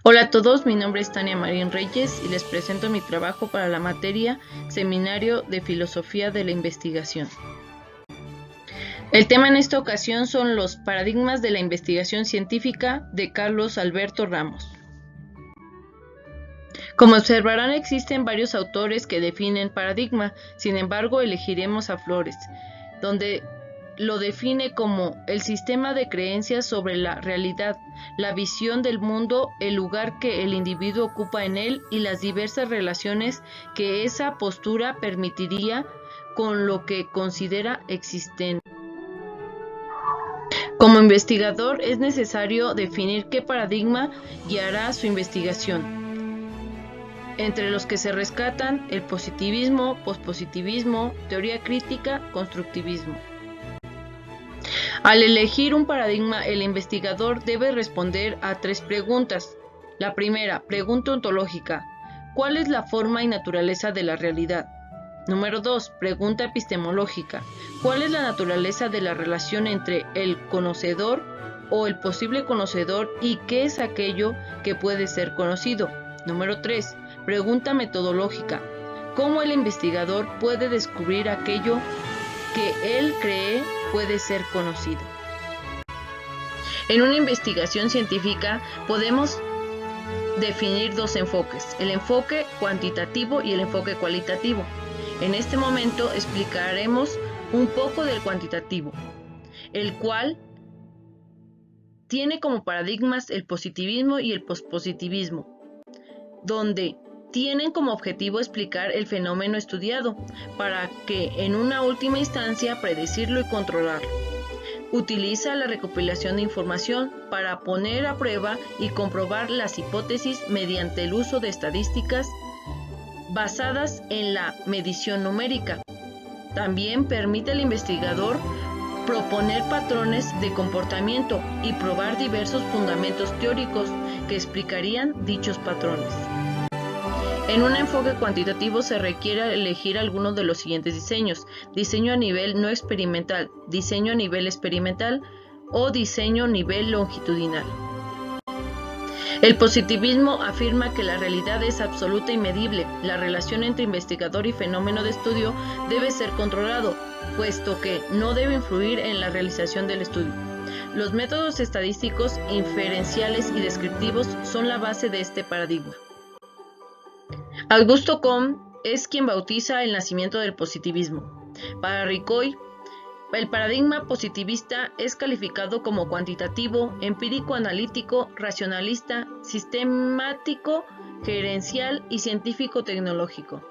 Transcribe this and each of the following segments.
Hola a todos, mi nombre es Tania Marín Reyes y les presento mi trabajo para la materia Seminario de Filosofía de la Investigación. El tema en esta ocasión son los paradigmas de la investigación científica de Carlos Alberto Ramos. Como observarán, existen varios autores que definen paradigma, sin embargo elegiremos a Flores, donde lo define como el sistema de creencias sobre la realidad, la visión del mundo, el lugar que el individuo ocupa en él y las diversas relaciones que esa postura permitiría con lo que considera existente. Como investigador es necesario definir qué paradigma guiará su investigación, entre los que se rescatan el positivismo, pospositivismo, teoría crítica, constructivismo. Al elegir un paradigma, el investigador debe responder a 3 preguntas. La primera, pregunta ontológica: ¿cuál es la forma y naturaleza de la realidad? Número 2, pregunta epistemológica: ¿cuál es la naturaleza de la relación entre el conocedor o el posible conocedor y qué es aquello que puede ser conocido? Número 3, pregunta metodológica: ¿cómo el investigador puede descubrir aquello que él cree puede ser conocido? En una investigación científica podemos definir 2 enfoques, el enfoque cuantitativo y el enfoque cualitativo. En este momento explicaremos un poco del cuantitativo, el cual tiene como paradigmas el positivismo y el pospositivismo, donde tienen como objetivo explicar el fenómeno estudiado, para que en una última instancia predecirlo y controlarlo. Utiliza la recopilación de información para poner a prueba y comprobar las hipótesis mediante el uso de estadísticas basadas en la medición numérica. También permite al investigador proponer patrones de comportamiento y probar diversos fundamentos teóricos que explicarían dichos patrones. En un enfoque cuantitativo se requiere elegir algunos de los siguientes diseños: diseño a nivel no experimental, diseño a nivel experimental o diseño a nivel longitudinal. El positivismo afirma que la realidad es absoluta y medible. La relación entre investigador y fenómeno de estudio debe ser controlado, puesto que no debe influir en la realización del estudio. Los métodos estadísticos, inferenciales y descriptivos son la base de este paradigma. Augusto Comte es quien bautiza el nacimiento del positivismo. Para Ricoeur, el paradigma positivista es calificado como cuantitativo, empírico-analítico, racionalista, sistemático, gerencial y científico-tecnológico.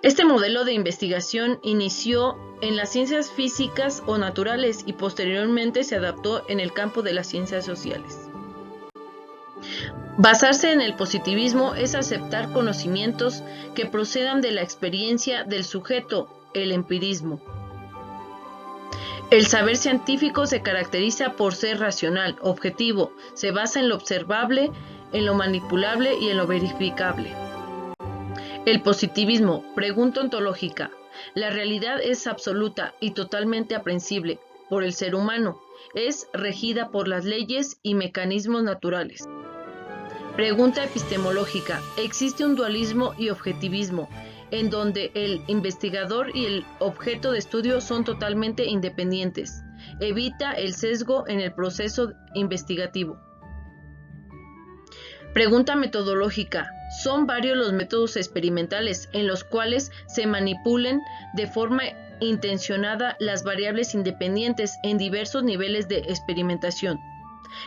Este modelo de investigación inició en las ciencias físicas o naturales y posteriormente se adaptó en el campo de las ciencias sociales. Basarse en el positivismo es aceptar conocimientos que procedan de la experiencia del sujeto, el empirismo. El saber científico se caracteriza por ser racional, objetivo, se basa en lo observable, en lo manipulable y en lo verificable. El positivismo, pregunta ontológica: la realidad es absoluta y totalmente aprehensible por el ser humano, es regida por las leyes y mecanismos naturales. Pregunta epistemológica: existe un dualismo y objetivismo, en donde el investigador y el objeto de estudio son totalmente independientes. Evita el sesgo en el proceso investigativo. Pregunta metodológica: son varios los métodos experimentales en los cuales se manipulen de forma intencionada las variables independientes en diversos niveles de experimentación.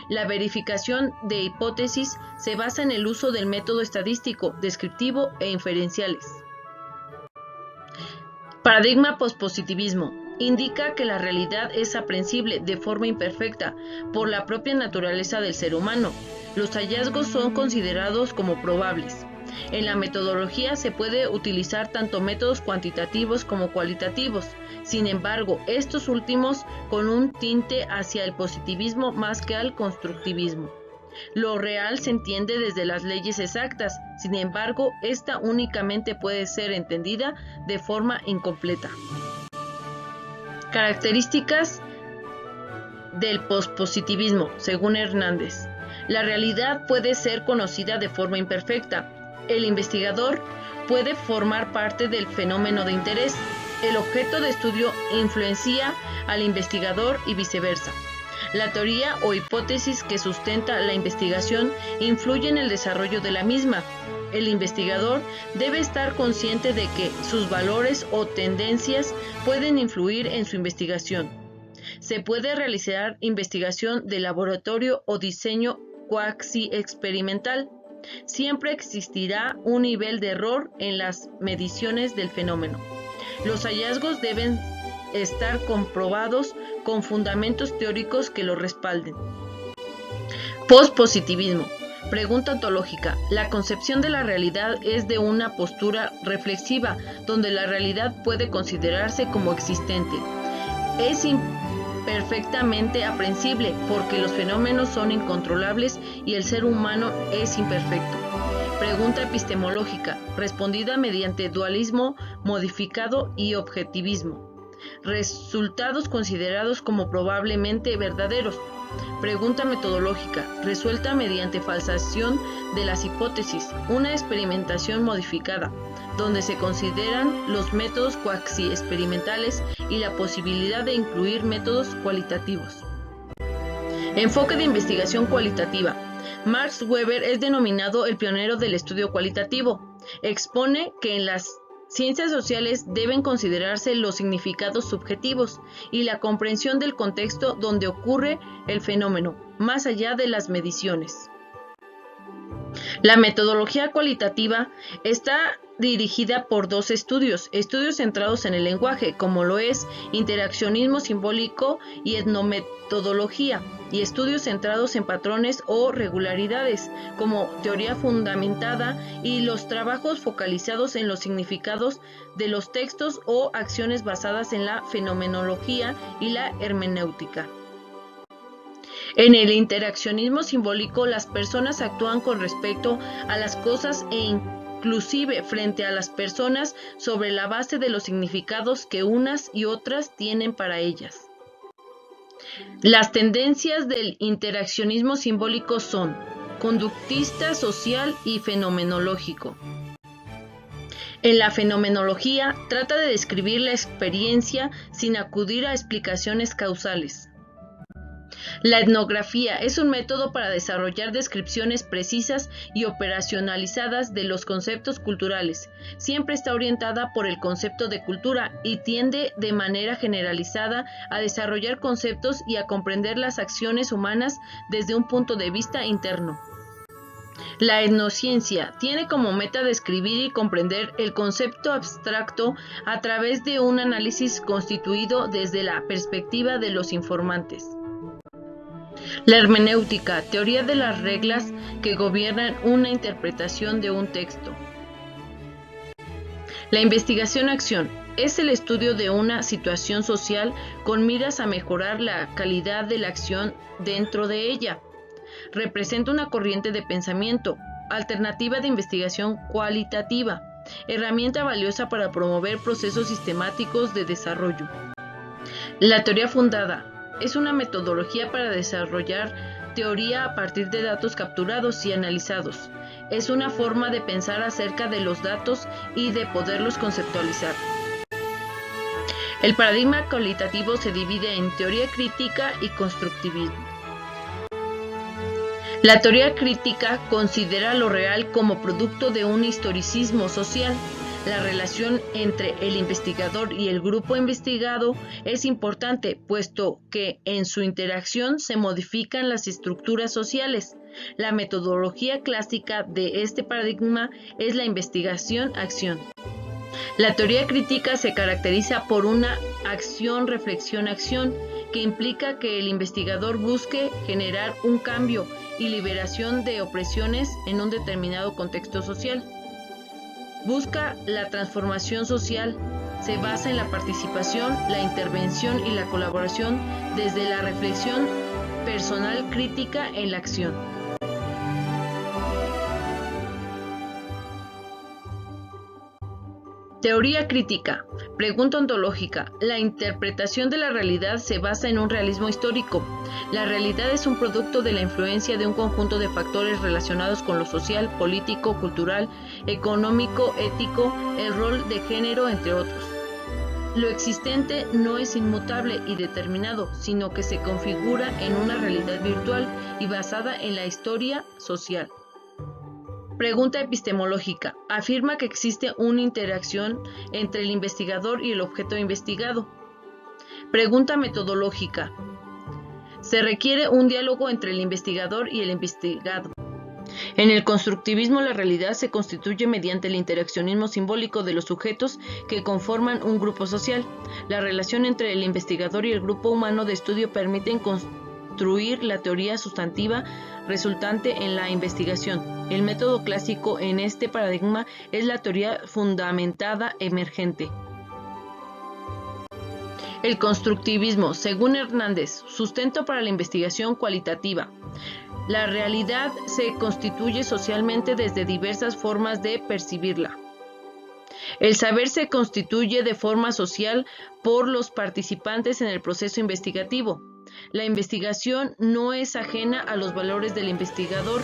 La verificación de hipótesis se basa en el uso del método estadístico, descriptivo e inferenciales. Paradigma pospositivismo indica que la realidad es aprehensible de forma imperfecta por la propia naturaleza del ser humano. Los hallazgos son considerados como probables. En la metodología se puede utilizar tanto métodos cuantitativos como cualitativos. Sin embargo, estos últimos con un tinte hacia el positivismo más que al constructivismo. Lo real se entiende desde las leyes exactas, sin embargo, esta únicamente puede ser entendida de forma incompleta. Características del pospositivismo, según Hernández. La realidad puede ser conocida de forma imperfecta. El investigador puede formar parte del fenómeno de interés. El objeto de estudio influencia al investigador y viceversa. La teoría o hipótesis que sustenta la investigación influye en el desarrollo de la misma. El investigador debe estar consciente de que sus valores o tendencias pueden influir en su investigación. Se puede realizar investigación de laboratorio o diseño cuasi experimental. Siempre existirá un nivel de error en las mediciones del fenómeno. Los hallazgos deben estar comprobados con fundamentos teóricos que lo respalden. Pospositivismo. Pregunta ontológica. La concepción de la realidad es de una postura reflexiva, donde la realidad puede considerarse como existente. Es imperfectamente aprensible porque los fenómenos son incontrolables y el ser humano es imperfecto. Pregunta epistemológica, respondida mediante dualismo modificado y objetivismo. Resultados considerados como probablemente verdaderos. Pregunta metodológica, resuelta mediante falsación de las hipótesis, una experimentación modificada, donde se consideran los métodos cuasi experimentales y la posibilidad de incluir métodos cualitativos. Enfoque de investigación cualitativa. Max Weber es denominado el pionero del estudio cualitativo. Expone que en las ciencias sociales deben considerarse los significados subjetivos y la comprensión del contexto donde ocurre el fenómeno, más allá de las mediciones. La metodología cualitativa está dirigida por dos estudios centrados en el lenguaje, como lo es interaccionismo simbólico y etnometodología, y estudios centrados en patrones o regularidades, como teoría fundamentada, y los trabajos focalizados en los significados de los textos o acciones basadas en la fenomenología y la hermenéutica. En el interaccionismo simbólico, las personas actúan con respecto a las cosas e inclusive frente a las personas sobre la base de los significados que unas y otras tienen para ellas. Las tendencias del interaccionismo simbólico son conductista, social y fenomenológico. En la fenomenología trata de describir la experiencia sin acudir a explicaciones causales. La etnografía es un método para desarrollar descripciones precisas y operacionalizadas de los conceptos culturales. Siempre está orientada por el concepto de cultura y tiende de manera generalizada a desarrollar conceptos y a comprender las acciones humanas desde un punto de vista interno. La etnociencia tiene como meta describir y comprender el concepto abstracto a través de un análisis constituido desde la perspectiva de los informantes. La hermenéutica, teoría de las reglas que gobiernan una interpretación de un texto. La investigación-acción es el estudio de una situación social con miras a mejorar la calidad de la acción dentro de ella. Representa una corriente de pensamiento, alternativa de investigación cualitativa, herramienta valiosa para promover procesos sistemáticos de desarrollo. La teoría fundada es una metodología para desarrollar teoría a partir de datos capturados y analizados. Es una forma de pensar acerca de los datos y de poderlos conceptualizar. El paradigma cualitativo se divide en teoría crítica y constructivismo. La teoría crítica considera lo real como producto de un historicismo social. La relación entre el investigador y el grupo investigado es importante, puesto que en su interacción se modifican las estructuras sociales. La metodología clásica de este paradigma es la investigación-acción. La teoría crítica se caracteriza por una acción-reflexión-acción que implica que el investigador busque generar un cambio y liberación de opresiones en un determinado contexto social. Busca la transformación social, se basa en la participación, la intervención y la colaboración desde la reflexión personal crítica en la acción. Teoría crítica. Pregunta ontológica. La interpretación de la realidad se basa en un realismo histórico. La realidad es un producto de la influencia de un conjunto de factores relacionados con lo social, político, cultural, económico, ético, el rol de género, entre otros. Lo existente no es inmutable y determinado, sino que se configura en una realidad virtual y basada en la historia social. Pregunta epistemológica. Afirma que existe una interacción entre el investigador y el objeto investigado. Pregunta metodológica. Se requiere un diálogo entre el investigador y el investigado. En el constructivismo, la realidad se constituye mediante el interaccionismo simbólico de los sujetos que conforman un grupo social. La relación entre el investigador y el grupo humano de estudio permiten construir la teoría sustantiva resultante en la investigación. El método clásico en este paradigma es la teoría fundamentada emergente. El constructivismo, según Hernández, sustento para la investigación cualitativa. La realidad se constituye socialmente desde diversas formas de percibirla. El saber se constituye de forma social por los participantes en el proceso investigativo. La investigación no es ajena a los valores del investigador.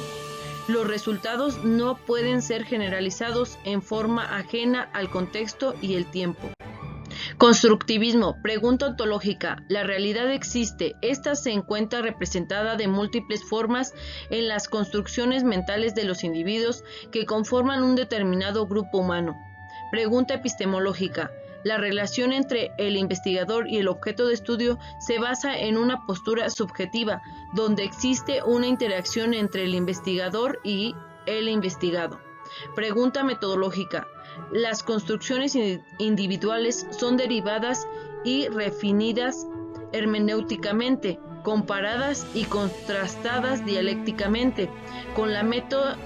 Los resultados no pueden ser generalizados en forma ajena al contexto y el tiempo. Constructivismo, pregunta ontológica. La realidad existe. Esta se encuentra representada de múltiples formas en las construcciones mentales de los individuos que conforman un determinado grupo humano. Pregunta epistemológica. La relación entre el investigador y el objeto de estudio se basa en una postura subjetiva, donde existe una interacción entre el investigador y el investigado. Pregunta metodológica. Las construcciones individuales son derivadas y refinidas hermenéuticamente, comparadas y contrastadas dialécticamente, con la meta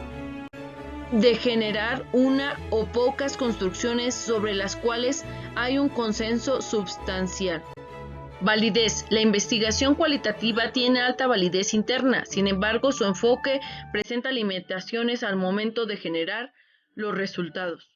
de generar una o pocas construcciones sobre las cuales hay un consenso substancial. Validez. La investigación cualitativa tiene alta validez interna, sin embargo, su enfoque presenta limitaciones al momento de generar los resultados.